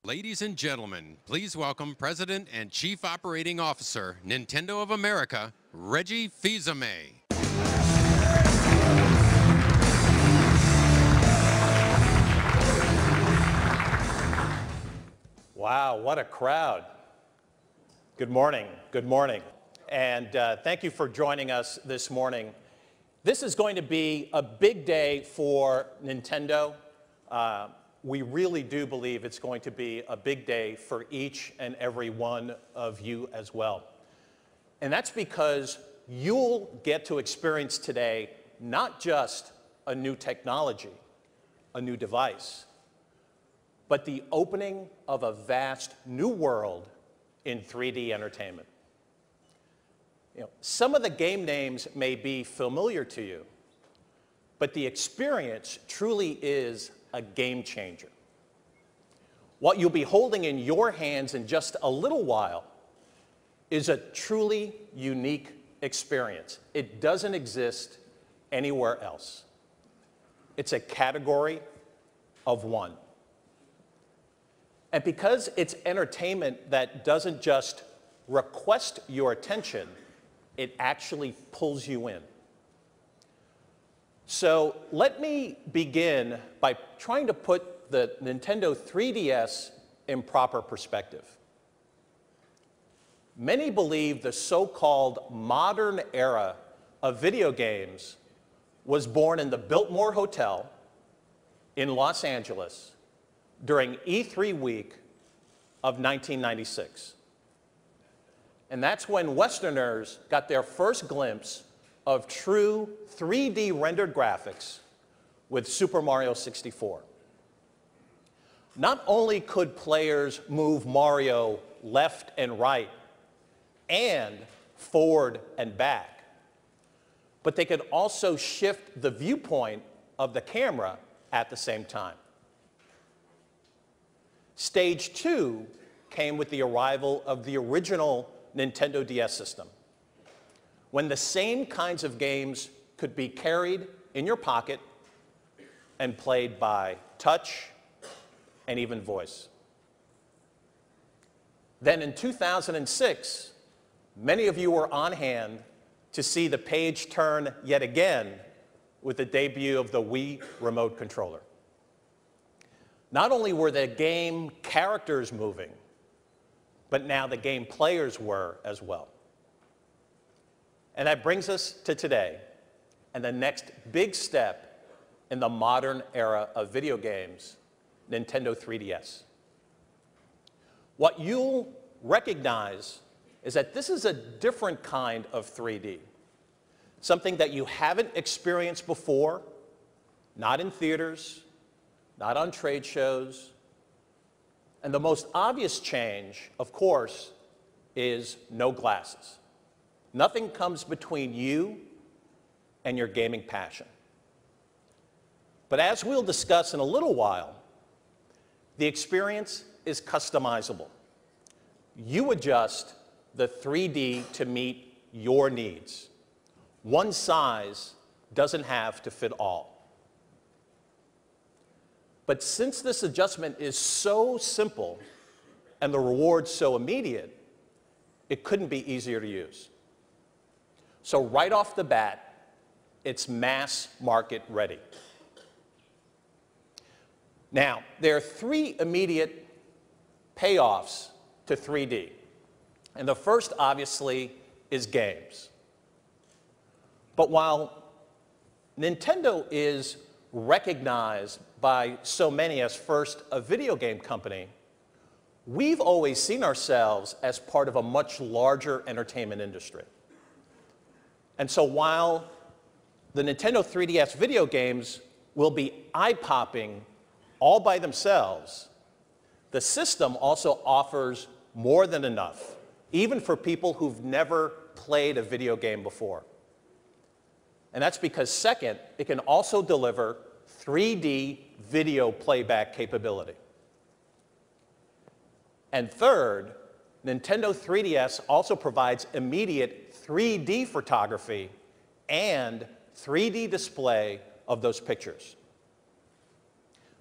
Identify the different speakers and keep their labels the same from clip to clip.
Speaker 1: Ladies and gentlemen, please welcome President and Chief Operating Officer, Nintendo of America, Reggie Fils-Aimé.
Speaker 2: Wow, what a crowd. Good morning, good morning. And thank you for joining us this morning. This is going to be a big day for Nintendo. We really do believe it's going to be a big day for each and every one of you as well. And that's because you'll get to experience today not just a new technology, a new device, but the opening of a vast new world in 3D entertainment. Some of the game names may be familiar to you, but the experience truly is a game changer. What you'll be holding in your hands in just a little while is a truly unique experience. It doesn't exist anywhere else. It's a category of one. And because it's entertainment that doesn't just request your attention, it actually pulls you in. So let me begin by trying to put the Nintendo 3DS in proper perspective. Many believe the so-called modern era of video games was born in the Biltmore Hotel in Los Angeles during E3 week of 1996. And that's when Westerners got their first glimpse of true 3D rendered graphics with Super Mario 64. Not only could players move Mario left and right and forward and back, but they could also shift the viewpoint of the camera at the same time. Stage 2 came with the arrival of the original Nintendo DS system, when the same kinds of games could be carried in your pocket and played by touch and even voice. Then in 2006, many of you were on hand to see the page turn yet again with the debut of the Wii remote controller. Not only were the game characters moving, but now the game players were as well. And that brings us to today and the next big step in the modern era of video games, Nintendo 3DS. What you'll recognize is that this is a different kind of 3D, something that you haven't experienced before, not in theaters, not on trade shows. And the most obvious change, of course, is no glasses. Nothing comes between you and your gaming passion. But as we'll discuss in a little while, the experience is customizable. You adjust the 3D to meet your needs. One size doesn't have to fit all. But since this adjustment is so simple and the rewards so immediate, it couldn't be easier to use. So right off the bat, it's mass market ready. Now, there are three immediate payoffs to 3D. And the first, obviously, is games. But while Nintendo is recognized by so many as first a video game company, we've always seen ourselves as part of a much larger entertainment industry. And so while the Nintendo 3DS video games will be eye-popping all by themselves, the system also offers more than enough, even for people who've never played a video game before. And that's because, second, it can also deliver 3D video playback capability. And third, Nintendo 3DS also provides immediate 3D photography and 3D display of those pictures.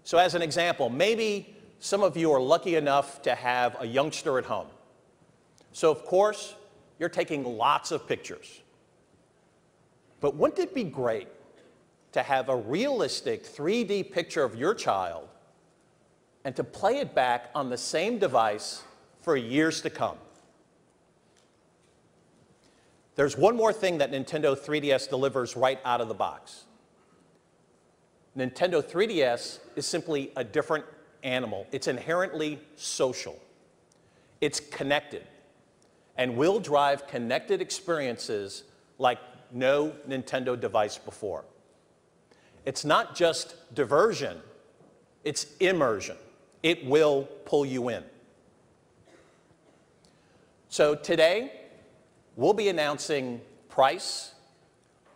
Speaker 2: So as an example, maybe some of you are lucky enough to have a youngster at home. So of course, you're taking lots of pictures. But wouldn't it be great to have a realistic 3D picture of your child and to play it back on the same device for years to come? There's one more thing that Nintendo 3DS delivers right out of the box. Nintendo 3DS is simply a different animal. It's inherently social. It's connected and will drive connected experiences like no Nintendo device before. It's not just diversion, it's immersion. It will pull you in. So today, we'll be announcing price,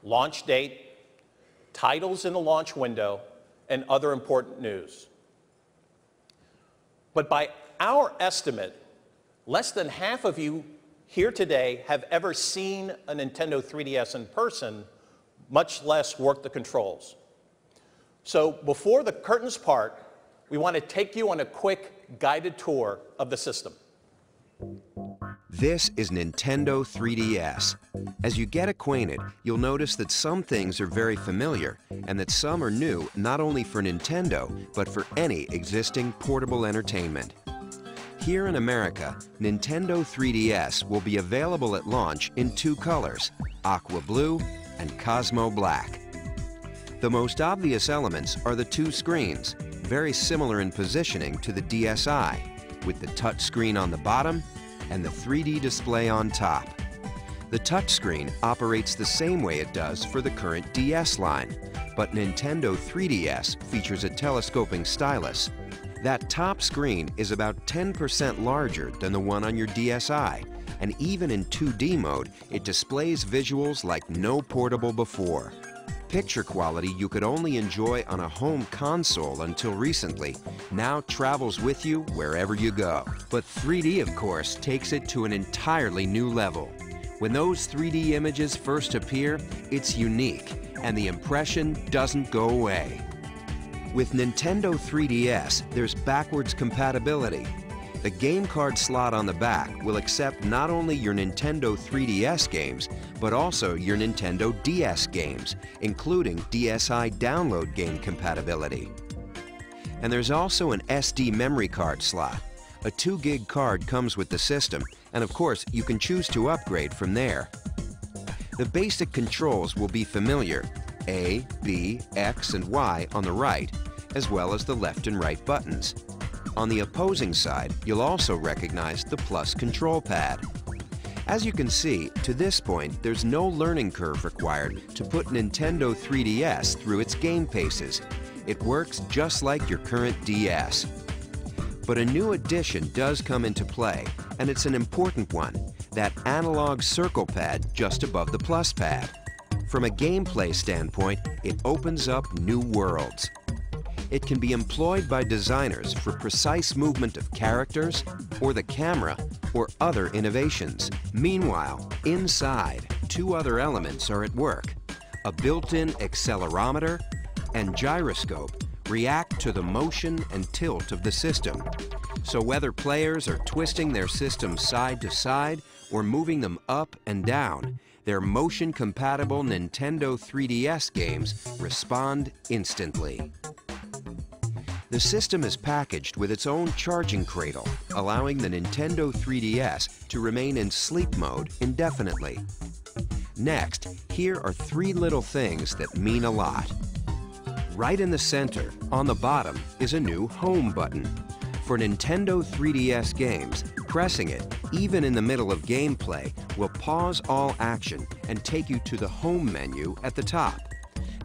Speaker 2: launch date, titles in the launch window, and other important news. But by our estimate, less than half of you here today have ever seen a Nintendo 3DS in person, much less work the controls. So before the curtains part, we want to take you on a quick guided tour of the system.
Speaker 3: This is Nintendo 3DS. As you get acquainted, you'll notice that some things are very familiar and that some are new not only for Nintendo, but for any existing portable entertainment. Here in America, Nintendo 3DS will be available at launch in two colors, Aqua Blue and Cosmo Black. The most obvious elements are the two screens, very similar in positioning to the DSi, with the touch screen on the bottom and the 3D display on top. The touchscreen operates the same way it does for the current DS line, but Nintendo 3DS features a telescoping stylus. That top screen is about 10% larger than the one on your DSi, and even in 2D mode, it displays visuals like no portable before. Picture quality you could only enjoy on a home console until recently now travels with you wherever you go. But 3D, of course, takes it to an entirely new level. When those 3D images first appear, it's unique, and the impression doesn't go away. With Nintendo 3DS, there's backwards compatibility. The game card slot on the back will accept not only your Nintendo 3DS games, but also your Nintendo DS games, including DSi download game compatibility. And there's also an SD memory card slot. A 2 gig card comes with the system, and of course, you can choose to upgrade from there. The basic controls will be familiar: A, B, X, and Y on the right, as well as the left and right buttons. On the opposing side, you'll also recognize the plus control pad. As you can see, to this point, there's no learning curve required to put Nintendo 3DS through its game paces. It works just like your current DS. But a new addition does come into play, and it's an important one: that analog circle pad just above the plus pad. From a gameplay standpoint, it opens up new worlds. It can be employed by designers for precise movement of characters, or the camera, or other innovations. Meanwhile, inside, two other elements are at work. A built-in accelerometer and gyroscope react to the motion and tilt of the system. So whether players are twisting their system side to side or moving them up and down, their motion-compatible Nintendo 3DS games respond instantly. The system is packaged with its own charging cradle, allowing the Nintendo 3DS to remain in sleep mode indefinitely. Next, here are three little things that mean a lot. Right in the center, on the bottom, is a new Home button. For Nintendo 3DS games, pressing it, even in the middle of gameplay, will pause all action and take you to the Home menu at the top.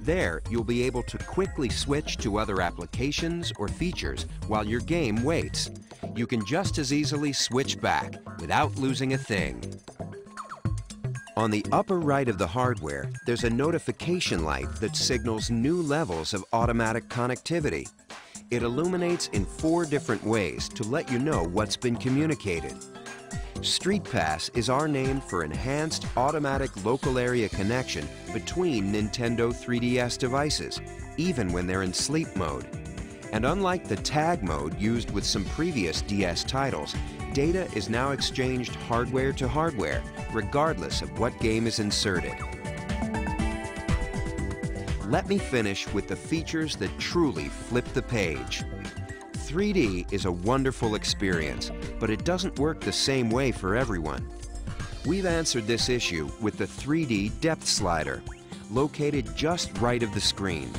Speaker 3: There, you'll be able to quickly switch to other applications or features while your game waits. You can just as easily switch back without losing a thing. On the upper right of the hardware, there's a notification light that signals new levels of automatic connectivity. It illuminates in 4 different ways to let you know what's been communicated. Street Pass is our name for enhanced automatic local area connection between Nintendo 3DS devices, even when they're in sleep mode. And unlike the tag mode used with some previous DS titles, data is now exchanged hardware to hardware, regardless of what game is inserted. Let me finish with the features that truly flip the page. 3D is a wonderful experience, but it doesn't work the same way for everyone. We've answered this issue with the 3D depth slider, located just right of the screen.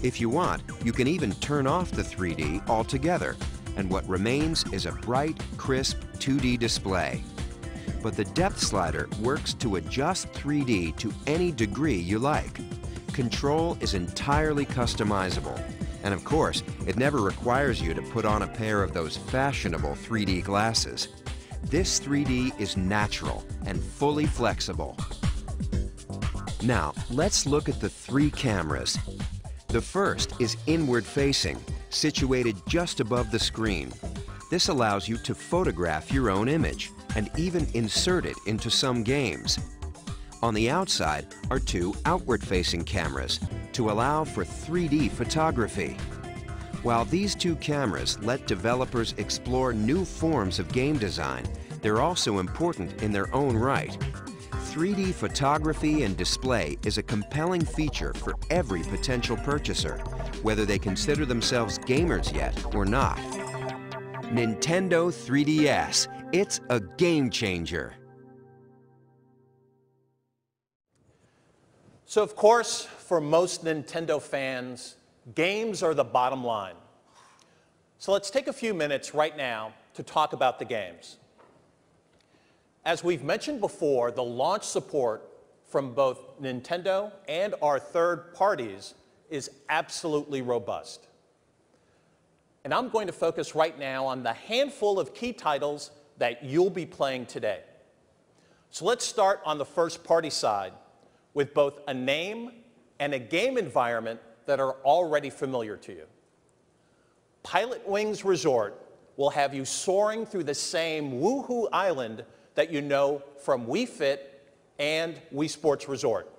Speaker 3: If you want, you can even turn off the 3D altogether, and what remains is a bright, crisp 2D display. But the depth slider works to adjust 3D to any degree you like. Control is entirely customizable. And of course, it never requires you to put on a pair of those fashionable 3D glasses. This 3D is natural and fully flexible. Now, let's look at the 3 cameras. The first is inward-facing, situated just above the screen. This allows you to photograph your own image and even insert it into some games. On the outside are 2 outward-facing cameras to allow for 3D photography. While these 2 cameras let developers explore new forms of game design, they're also important in their own right. 3D photography and display is a compelling feature for every potential purchaser, whether they consider themselves gamers yet or not. Nintendo 3DS, it's a game changer.
Speaker 2: So of course, for most Nintendo fans, games are the bottom line. So let's take a few minutes right now to talk about the games. As we've mentioned before, the launch support from both Nintendo and our third parties is absolutely robust. And I'm going to focus right now on the handful of key titles that you'll be playing today. So let's start on the first party side with both a name and a game environment that are already familiar to you. Pilot Wings Resort will have you soaring through the same Woohoo Island that you know from Wii Fit and Wii Sports Resort.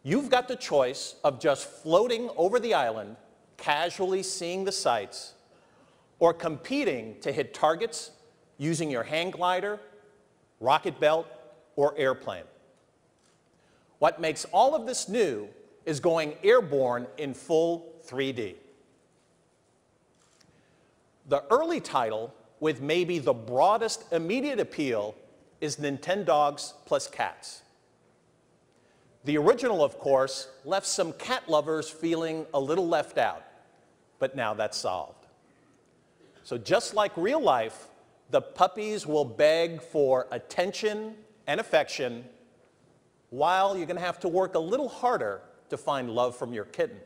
Speaker 2: You've got the choice of just floating over the island, casually seeing the sights, or competing to hit targets using your hang glider, rocket belt, or airplane. What makes all of this new is going airborne in full 3D. The early title, with maybe the broadest immediate appeal, is Nintendogs Plus Cats. The original, of course, left some cat lovers feeling a little left out, but now that's solved. So just like real life, the puppies will beg for attention and affection, while you're going to have to work a little harder to find love from your kitten.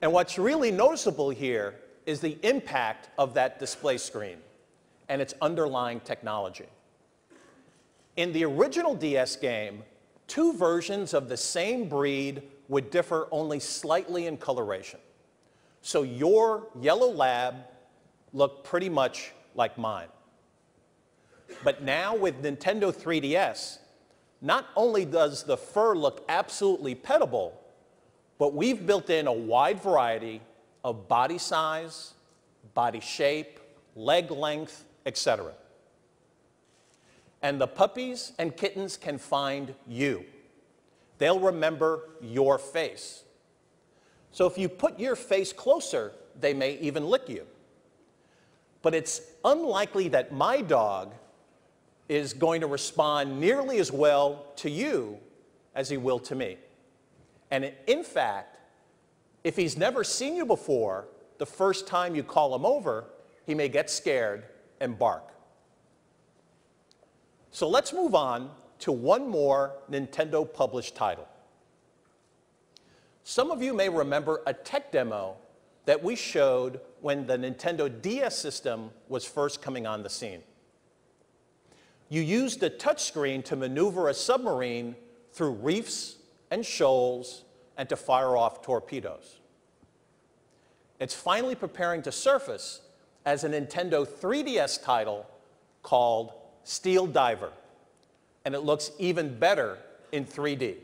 Speaker 2: And what's really noticeable here is the impact of that display screen and its underlying technology. In the original DS game, 2 versions of the same breed would differ only slightly in coloration. So your yellow lab looked pretty much like mine. But now with Nintendo 3DS, not only does the fur look absolutely petable, but we've built in a wide variety of body size, body shape, leg length, etc. And the puppies and kittens can find you. They'll remember your face. So if you put your face closer, they may even lick you. But it's unlikely that my dog is going to respond nearly as well to you as he will to me. And in fact, if he's never seen you before, the first time you call him over, he may get scared and bark. So let's move on to one more Nintendo published title. Some of you may remember a tech demo that we showed when the Nintendo DS system was first coming on the scene. You used a touchscreen to maneuver a submarine through reefs and shoals and to fire off torpedoes. It's finally preparing to surface as a Nintendo 3DS title called Steel Diver, and it looks even better in 3D.